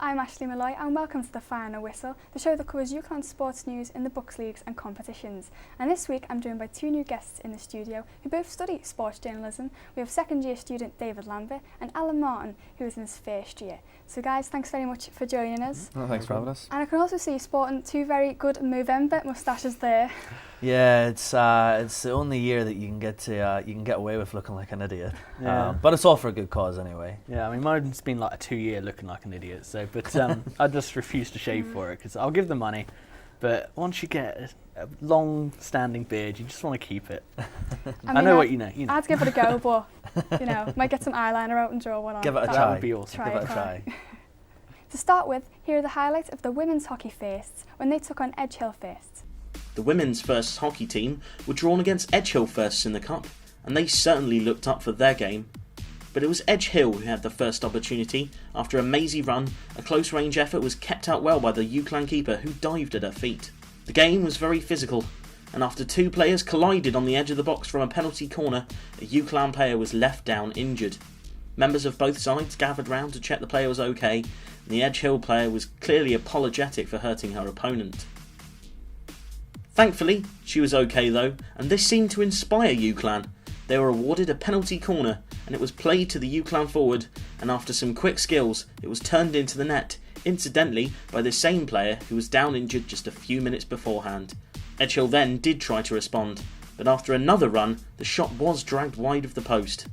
I'm Ashley Malloy and welcome to the Final Whistle, the show that covers UConn sports news in the books, leagues and competitions. And this week I'm joined by two new guests in the studio who both study sports journalism. We have second year student David Lambert and Alan Martin, who is in his first year. So guys, thanks very much for joining us. Oh, thanks for having us. And I can also see you sporting two very good Movember moustaches there. Yeah, it's the only year that you can get away with looking like an idiot. Yeah. But it's all for a good cause anyway. Yeah, I mean, mine's been like a 2-year looking like an idiot. So, but I just refuse to shave for it because I'll give the money, but once you get a long-standing beard, you just want to keep it. I know what you know. I'd give it a go, but might get some eyeliner out and draw one on. Give it a try. That would be awesome. Give it a try. To start with, here are the highlights of the women's hockey firsts when they took on Edge Hill firsts. The women's first hockey team were drawn against Edge Hill firsts in the Cup, and they certainly looked up for their game. But it was Edge Hill who had the first opportunity. After a mazy run, a close-range effort was kept out well by the UCLan keeper, who dived at her feet. The game was very physical, and after two players collided on the edge of the box from a penalty corner, a UCLan player was left down injured. Members of both sides gathered round to check the player was okay, and the Edge Hill player was clearly apologetic for hurting her opponent. Thankfully, she was okay though, and this seemed to inspire UCLan. They were awarded a penalty corner, and it was played to the UCLan forward, and after some quick skills, it was turned into the net, incidentally by the same player who was down injured just a few minutes beforehand. Edge Hill then did try to respond, but after another run, the shot was dragged wide of the post.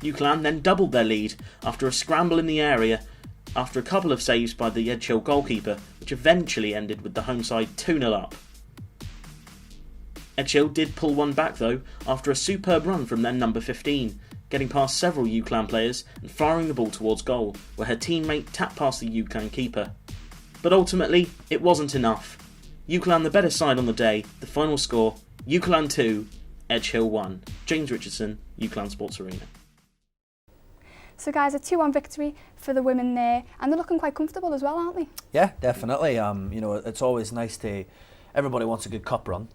UCLan then doubled their lead after a scramble in the area, after a couple of saves by the Edge Hill goalkeeper, which eventually ended with the home side 2-0 up. Edge Hill did pull one back though, after a superb run from their number 15, getting past several UCLan players and firing the ball towards goal, where her teammate tapped past the UCLan keeper. But ultimately, it wasn't enough. UCLan the better side on the day, the final score, UCLan 2, Edge Hill 1. James Richardson, UCLan Sports Arena. So guys, a 2-1 victory for the women there, and they're looking quite comfortable as well, aren't they? Yeah, definitely. It's always nice to. Everybody wants a good cup run.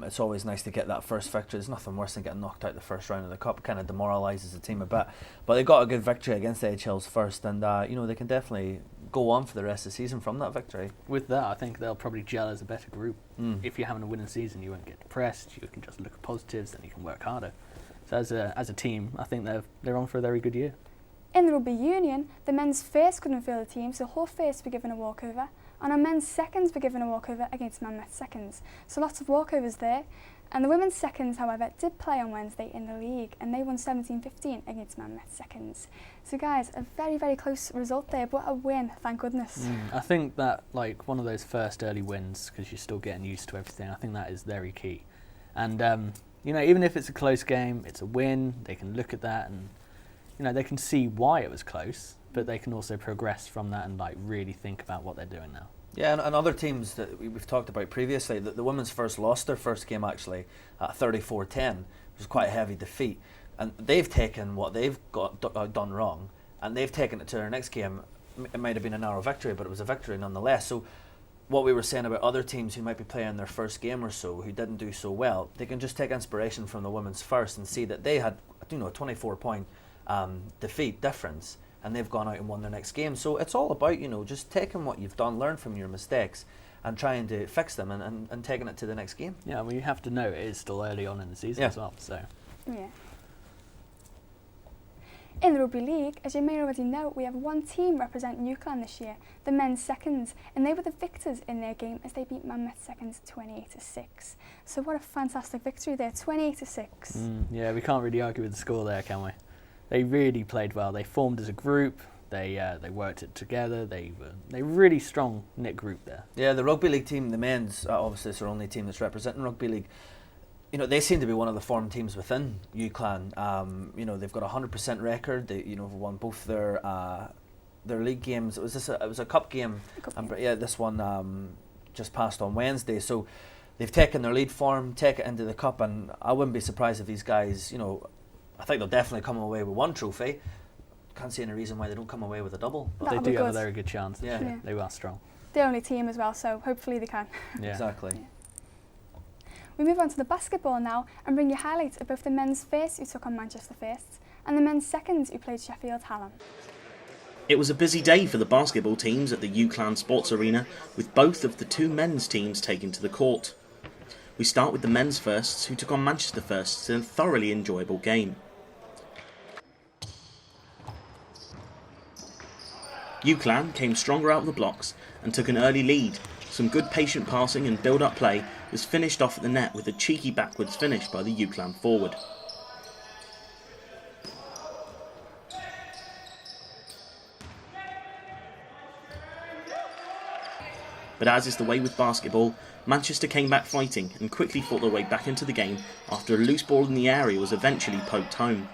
It's always nice to get that first victory. There's nothing worse than getting knocked out the first round of the cup. It kind of demoralises the team a bit. But they got a good victory against Edge Hills first, and they can definitely go on for the rest of the season from that victory. With that, I think they'll probably gel as a better group. If you're having a winning season, you won't get depressed. You can just look at positives, then you can work harder. So as a team, I think they're on for a very good year. In the Rugby Union, the men's first couldn't fill the team, so Hull first were given a walkover, and our men's seconds were given a walkover against Monmouth seconds. So lots of walkovers there. And the women's seconds, however, did play on Wednesday in the league, and they won 17-15 against Monmouth seconds. So guys, a very, very close result there, but a win, thank goodness. I think that one of those first early wins, because you're still getting used to everything, I think that is very key. And even if it's a close game, it's a win. They can look at that and they can see why it was close, but they can also progress from that and really think about what they're doing now. Yeah, and other teams that we've talked about previously, the women's first lost their first game actually at 34-10, which was quite a heavy defeat. And they've taken what they've done wrong, and they've taken it to their next game. It might have been a narrow victory, but it was a victory nonetheless. So what we were saying about other teams who might be playing their first game or so, who didn't do so well, they can just take inspiration from the women's first and see that they had a 24-point defeat difference, and they've gone out and won their next game. So it's all about just taking what you've done, learn from your mistakes, and trying to fix them and taking it to the next game. Yeah, well, you have to know it is still early on in the season as well. So yeah. In the Rugby League, as you may already know, we have one team representing UCLan this year, the men's seconds, and they were the victors in their game as they beat Monmouth seconds 28-6. So what a fantastic victory there, 28-6. Yeah, we can't really argue with the score there, can we? They really played well. They formed as a group. They worked it together. They really strong knit group there. Yeah, the Rugby League team, the men's, obviously it's their only team that's representing Rugby League. They seem to be one of the form teams within UCLan. They've got a 100% record. They have won both their league games. It was a cup game. This one just passed on Wednesday. So they've taken their lead form, take it into the cup, and I wouldn't be surprised if these guys, I think they'll definitely come away with one trophy. Can't see any reason why they don't come away with a double. But they do have a very good chance. Yeah. They are strong. The only team as well, so hopefully they can. Yeah. Exactly. Yeah. We move on to the basketball now and bring you highlights of both the men's first who took on Manchester Firsts and the men's seconds who played Sheffield Hallam. It was a busy day for the basketball teams at the UCLan Sports Arena, with both of the two men's teams taking to the court. We start with the men's firsts, who took on Manchester firsts in a thoroughly enjoyable game. UCLan came stronger out of the blocks and took an early lead. Some good patient passing and build-up play was finished off at the net with a cheeky backwards finish by the UCLan forward. But as is the way with basketball, Manchester came back fighting and quickly fought their way back into the game after a loose ball in the area was eventually poked home.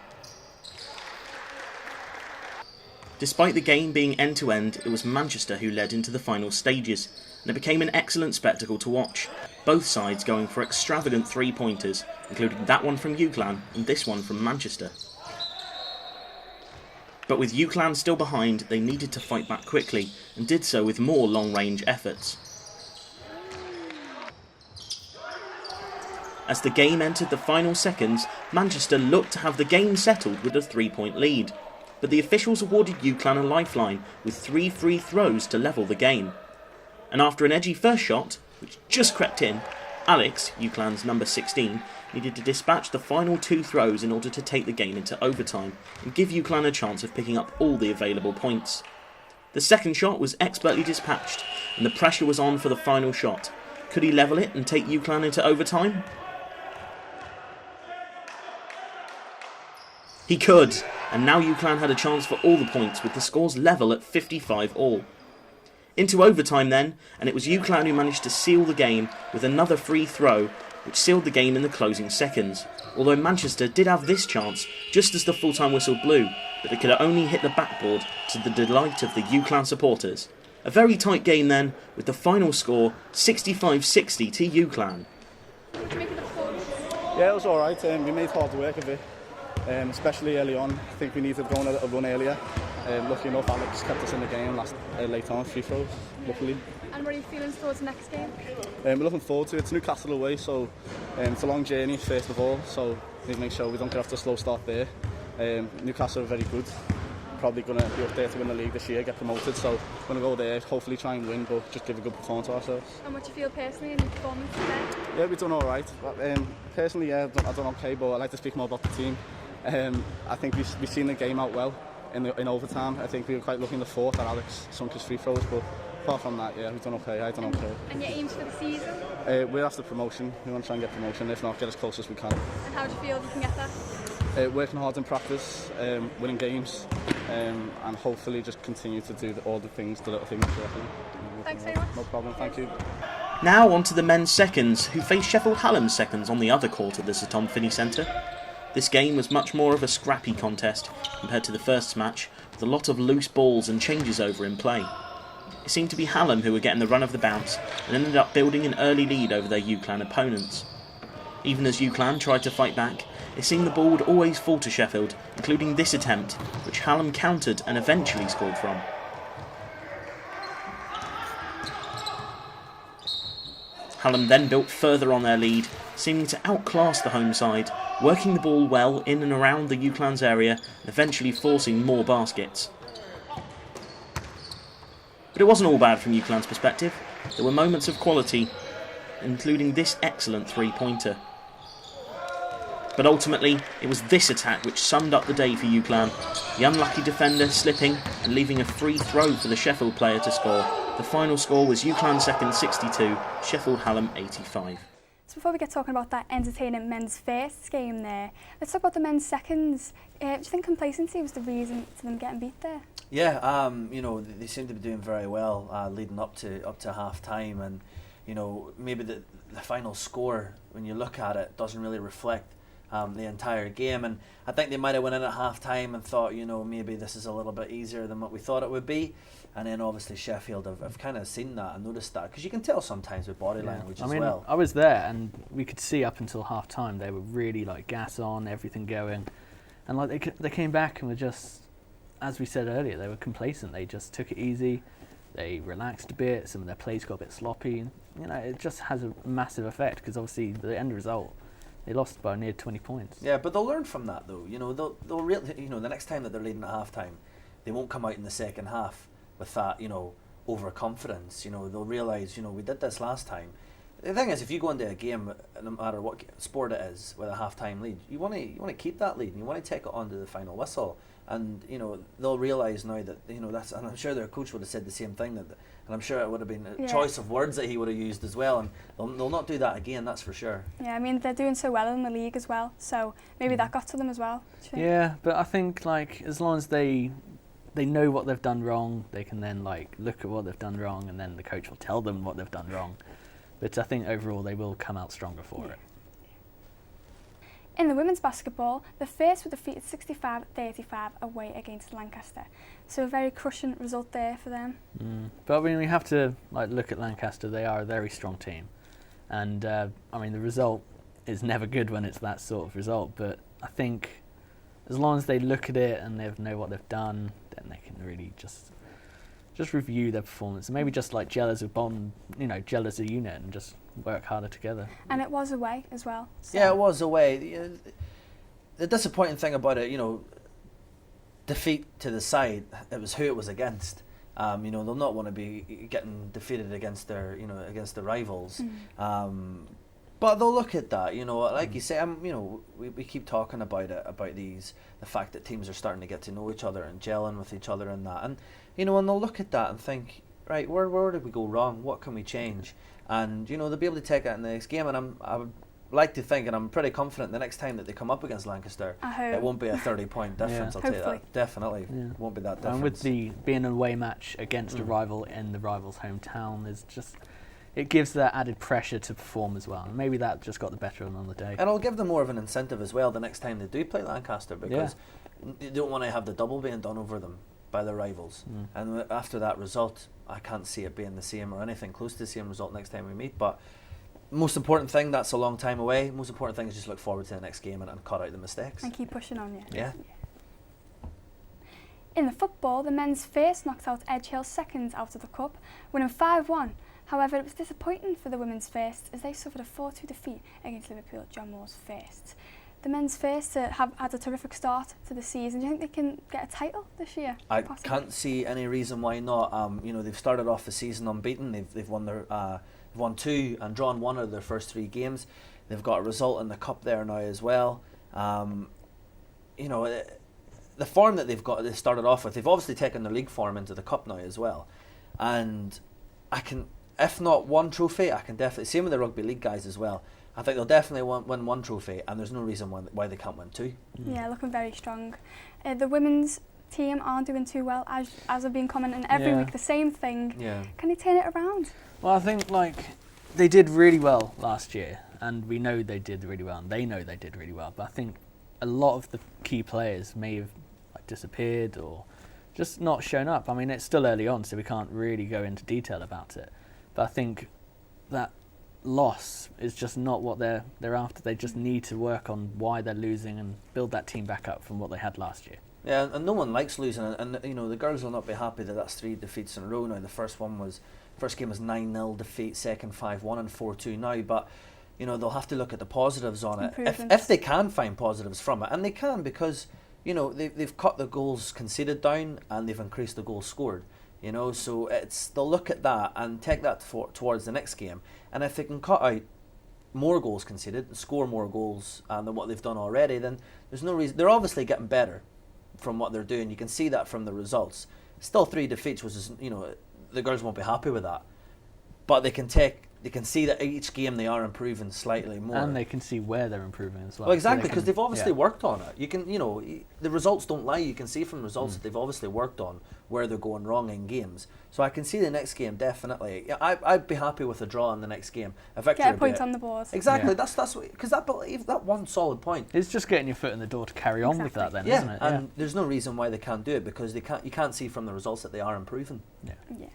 Despite the game being end-to-end, it was Manchester who led into the final stages, and it became an excellent spectacle to watch, both sides going for extravagant three-pointers, including that one from UCLan and this one from Manchester. But with UCLan still behind, they needed to fight back quickly, and did so with more long-range efforts. As the game entered the final seconds, Manchester looked to have the game settled with a 3-point lead, but the officials awarded UCLan a lifeline with 3 free throws to level the game. And after an edgy first shot, which just crept in, Alex, UCLan's number 16, needed to dispatch the final 2 throws in order to take the game into overtime and give UCLan a chance of picking up all the available points. The second shot was expertly dispatched, and the pressure was on for the final shot. Could he level it and take UCLan into overtime? He could, and now UCLan had a chance for all the points with the scores level at 55 all. Into overtime then, and it was UCLan who managed to seal the game with another free throw, which sealed the game in the closing seconds, although Manchester did have this chance just as the full-time whistle blew, but it could only hit the backboard to the delight of the UCLan supporters. A very tight game then, with the final score 65-60 to UCLan. Yeah, it was alright. We made hard work of it, especially early on. I think we needed to go on a run earlier. Lucky enough, Alex kept us in the game late on, free throws, luckily. And what are your feelings towards the next game? We're looking forward to it. It's Newcastle away, so it's a long journey, first of all, so we need to make sure we don't get off to a slow start there. Newcastle are very good, probably going to be up there to win the league this year, get promoted, so we're going to go there, hopefully try and win, but just give a good performance to ourselves. And what do you feel personally in your performance today? Yeah, we've done alright. Personally, yeah, I've done okay, but I'd like to speak more about the team. I think we've seen the game out well in overtime. I think we were quite lucky in the fourth that Alex sunk his free throws, but apart from that, yeah, we've done okay. I've done okay. And your aims for the season? We're after promotion. We want to try and get promotion, if not, get as close as we can. And how do you feel you can get that? Working hard in practice, winning games, and hopefully just continue to do all the little things. Thanks very much. No problem, thank you. Now on to the men's seconds, who faced Sheffield Hallam's seconds on the other court at the Sir Tom Finney Centre. This game was much more of a scrappy contest compared to the first match, with a lot of loose balls and changes over in play. It seemed to be Hallam who were getting the run of the bounce and ended up building an early lead over their UCLan opponents. Even as UCLan tried to fight back, it seemed the ball would always fall to Sheffield, including this attempt, which Hallam countered and eventually scored from. Hallam then built further on their lead, seeming to outclass the home side, working the ball well in and around the UCLan's area and eventually forcing more baskets. But it wasn't all bad from UCLan's perspective. There were moments of quality, including this excellent three-pointer. But ultimately, it was this attack which summed up the day for UCLan, the unlucky defender slipping and leaving a free throw for the Sheffield player to score. The final score was UCLan second 62, Sheffield Hallam 85. So before we get talking about that entertaining men's first game there, let's talk about the men's seconds. Do you think complacency was the reason to them getting beat there? Yeah, they seem to be doing very well leading up to half time, and maybe the final score, when you look at it, doesn't really reflect the entire game. And I think they might have went in at half time and thought, maybe this is a little bit easier than what we thought it would be. And then obviously Sheffield have kind of seen that and noticed that, because you can tell sometimes with body language as well. I was there and we could see up until half time they were really gas on, everything going, and they came back and were just, as we said earlier, they were complacent. They just took it easy, they relaxed a bit, some of their plays got a bit sloppy. It just has a massive effect, because obviously the end result, They lost by near 20 points. Yeah, but they'll learn from that though. You know, they'll really, you know, the next time that they're leading at half time, they won't come out in the second half with that, you know, overconfidence. You know, they'll realise, you know, we did this last time. The thing is, if you go into a game, no matter what sport it is, with a half-time lead, you want to keep that lead, and you want to take it on to the final whistle. And you know, they'll realise now that, you know, that's, and I'm sure their coach would have said the same thing, and I'm sure it would have been a choice of words that he would have used as well, and they'll not do that again, that's for sure. Yeah, I mean, they're doing so well in the league as well, so maybe that got to them as well. Yeah, but I think, like, as long as they know what they've done wrong, they can then, like, look at what they've done wrong, and then the coach will tell them what they've done wrong. But I think overall they will come out stronger for it. In the women's basketball, the First were defeated 65-35 away against Lancaster. So a very crushing result there for them. But I mean, we have to look at Lancaster. They are a very strong team. And I mean, the result is never good when it's that sort of result. But I think as long as they look at it and they know what they've done, then they can really just review their performance and maybe just gel as a bond, gel as a unit and just work harder together. And it was away as well. So. Yeah, it was away. The disappointing thing about it, defeat to the side, it was who it was against. They'll not want to be getting defeated against their rivals. But they'll look at that, like you say, we keep talking about it, the fact that teams are starting to get to know each other and gelling with each other and that. And, and they'll look at that and think, right, where did we go wrong? What can we change? And, they'll be able to take that in the next game. And I would like to think, and I'm pretty confident the next time that they come up against Lancaster, it won't be a 30-point difference, I'll tell you that. Definitely. It won't be that difference. And with being an away match against a rival in the rival's hometown, it gives that added pressure to perform as well. And maybe that just got the better of them on the day. And it'll give them more of an incentive as well the next time they do play Lancaster, because they don't want to have the double being done over them by their rivals. And after that result, I can't see it being the same or anything close to the same result next time we meet. But most important thing, that's a long time away. Most important thing is just look forward to the next game and cut out the mistakes. And keep pushing on, Yeah. In the football, the men's First knocked out Edge Hill seconds out of the cup, winning 5-1. However, it was disappointing for the women's First as they suffered a 4-2 defeat against Liverpool John Moore's First. The men's First have had a terrific start to the season. Do you think they can get a title this year? I can't see any reason why not. They've started off the season unbeaten. They've won 2 and drawn 1 out of their first 3 games. They've got a result in the cup there now as well. The form that they started off with, they've obviously taken their league form into the cup now as well. And if not one trophy, I can definitely, same with the Rugby League guys as well, I think they'll definitely win 1 trophy, and there's no reason why they can't win 2. Yeah, looking very strong. The women's team aren't doing too well, as I've been commenting every week, the same thing. Yeah. Can they turn it around? Well, I think they did really well last year, and we know they did really well, and they know they did really well. But I think a lot of the key players may have disappeared or just not shown up. I mean, it's still early on, so we can't really go into detail about it. But I think that loss is just not what they're after. They just need to work on why they're losing and build that team back up from what they had last year. Yeah, and no one likes losing, and the girls will not be happy that that's 3 defeats in a row now. The first game was 9-0 defeat, second 5-1 and 4-2 now. But they'll have to look at the positives on it if they can find positives from it, and they can, because they've cut the goals conceded down and they've increased the goals scored. So they'll look at that and take that towards the next game. And if they can cut out more goals conceded and score more goals than what they've done already, then there's no reason. They're obviously getting better from what they're doing. You can see that from the results. Still 3 defeats, which is, the girls won't be happy with that. But they can see that each game they are improving slightly more. And they can see where they're improving as well. Well, exactly, because they've obviously worked on it. You can, the results don't lie. You can see from the results that they've obviously worked on where they're going wrong in games. So I can see the next game definitely. Yeah, I'd be happy with a draw in the next game. A victory. Get a point on the board. Exactly. Yeah. That's because that one solid point. It's just getting your foot in the door to carry on with that, then, isn't it? And there's no reason why they can't do it, because you can't see from the results that they are improving. Yeah.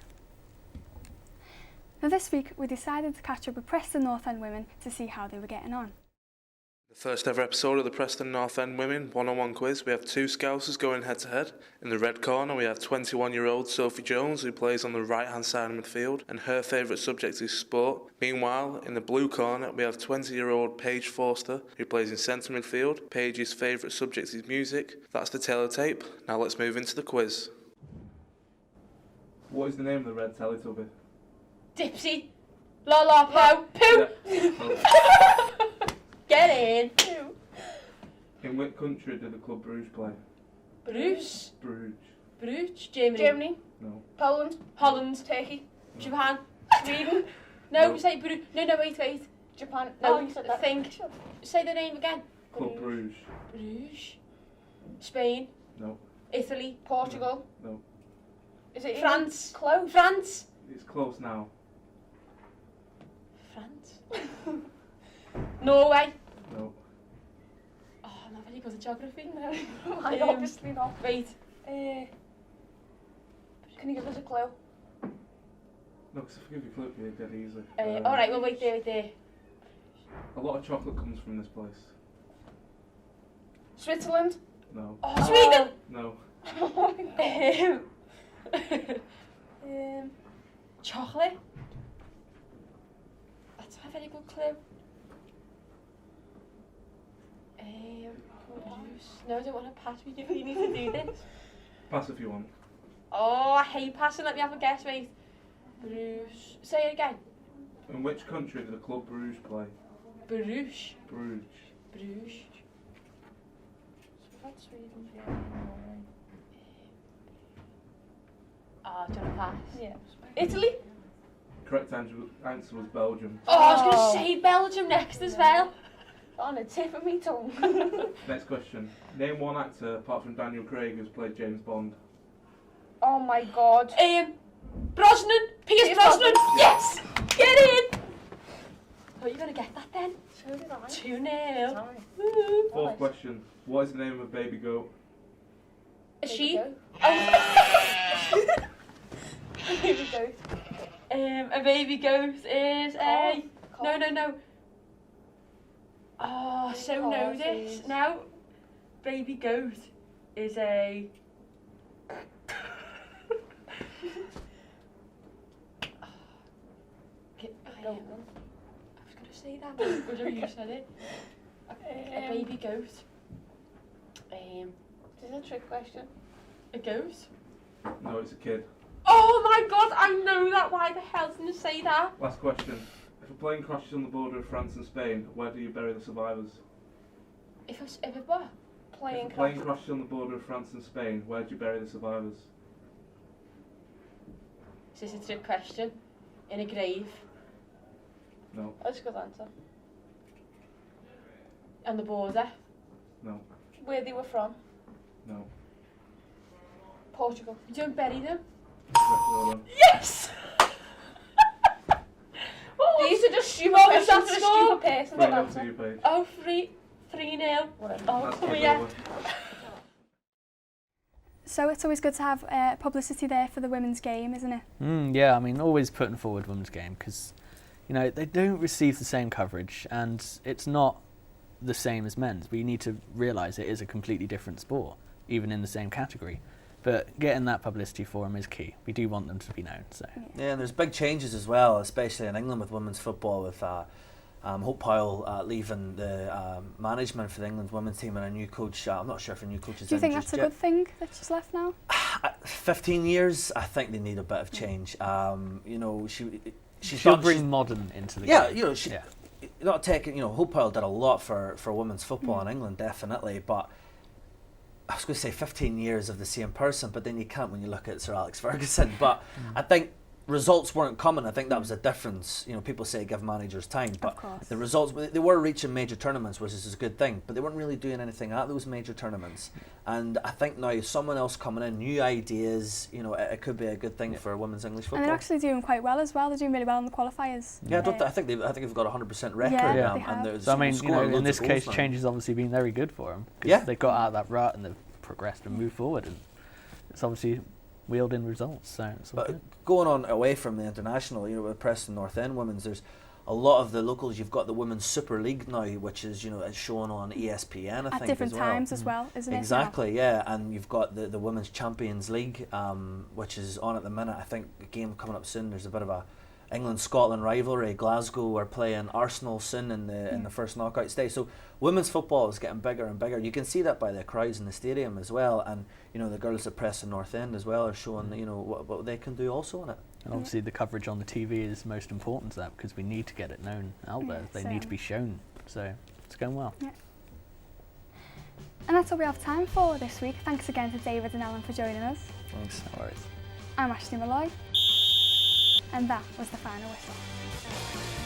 Now this week we decided to catch up with Preston North End women to see how they were getting on. The first ever episode of the Preston North End Women one-on-one quiz. We have two Scousers going head to head. In the red corner we have 21-year-old Sophie Jones, who plays on the right hand side of midfield, and her favourite subject is sport. Meanwhile, in the blue corner we have 20-year-old Paige Forster, who plays in centre midfield. Paige's favourite subject is music. That's the tailor tape. Now let's move into the quiz. What is the name of the red Teletubby? Dipsy. Lola Po. Poo. Yeah. Get in. Poo. In which country did the club Bruges play? Bruges. Bruges. Bruges. Germany. Germany. No. Poland. Holland. Turkey. Japan. Sweden. No, No. say Bruges. No, wait. Japan. No, Oh, you said that. think. Say the name again. Club Bruges. Bruges. Spain. No. Italy. Portugal. No. Is it France. Close. France. It's close now. France. Norway. No. Oh, I'm not very good at geography. I obviously not. Wait. Can you give us a clue? No, because if I give you a clue, you're dead easy. Alright, well, wait there. A lot of chocolate comes from this place. Switzerland. No. Oh, Sweden. No. Chocolate. That's a very good clue. No, I don't want to pass. We do need to do this. Pass if you want. Oh, I hate passing. Let me have a guess. Wait. Bruges. Say it again. In which country did the club Bruges play? Bruges. Bruges. Bruges. So that's Sweden, Germany, Norway. Oh, do you want to pass? Yeah. Italy. Correct answer was Belgium. Oh, I was going to say Belgium next as well. On the tip of me tongue. Next question. Name one actor apart from Daniel Craig who's played James Bond. Oh my god. Brosnan. Pierce Brosnan. Yes. Get in. Oh, you're going to get that then. So did I. 2-0. Sorry. Woo. Fourth Nice. question. What is the name of a baby goat? A sheep. Baby goat. A baby goat is a... Cow. No. Oh, so know Horses. this. Now, baby goat is a... I was going to say that, but you said it. A baby goat. This is a trick question. A goat? No, it's a kid. Oh my god, I know that. Why the hell didn't you say that? Last question. If a plane crashes on the border of France and Spain, where do you bury the survivors? If it what? Plane If a plane crash. crashes on the border of France and Spain, where do you bury the survivors? Is this a trick question? In a grave? No. That's a good answer. On the border? No. Where they were from. No. Portugal. You don't bury them? Exactly all done. Yes! These are just stupid What was questions that for a score? stupid person Right to over to answer. you, Paige. Oh, 3-0. Whatever. Oh, That's come quiz here. over. So it's always good to have publicity there for the women's game, isn't it? Yeah, I mean, always putting forward women's game because, you know, they don't receive the same coverage and it's not the same as men's. We need to realise it is a completely different sport, even in the same category. But getting that publicity for them is key. We do want them to be known. So Yeah, and there's big changes as well, especially in England with women's football, with Hope Powell leaving the management for the England women's team and a new coach. I'm not sure if a new coach is Do you in think just that's a yet. good thing that she's left now? 15 years, I think they need a bit of change. You know, she's she'll done- bring she's- modern into the yeah, game. you know, she not taking. You know, Hope Powell did a lot for women's football in England, definitely. But I was going to say 15 years of the same person, but then you can't when you look at Sir Alex Ferguson. But I think results weren't coming. I think that was a difference. You know, people say give managers time, but course. the results, they were reaching major tournaments, which is a good thing, but they weren't really doing anything at those major tournaments. And I think now someone else coming in, new ideas, you know, it could be a good thing for women's English football. And they're actually doing quite well as well. They're doing really well in the qualifiers. Yeah, I think they've got a 100% record Yeah, now, they have. and there's So I mean, you scoring know, loads in this of case, goals now. change has obviously been very good for them. Yeah. They got out of that rut and they've progressed and moved forward, and it's obviously wheeled in results. So it's all But good. going on away from the international, you know, with Preston North End women's, there's a a lot of the locals, you've got the Women's Super League now, which is, it's shown on ESPN, I think, At different as well. times as well, isn't it? Exactly, yeah. And you've got the Women's Champions League, which is on at the minute. I think a game coming up soon. There's a bit of a England-Scotland rivalry. Glasgow are playing Arsenal soon in the first knockout stage. So women's football is getting bigger and bigger. You can see that by the crowds in the stadium as well. And the girls at Preston North End as well are showing what they can do also in it. And obviously the coverage on the TV is most important to that, because we need to get it known out there. They need to be shown. So it's going well. Yeah. And that's all we have time for this week. Thanks again to David and Ellen for joining us. Thanks. No worries. I'm Ashley Malloy. And that was the final whistle.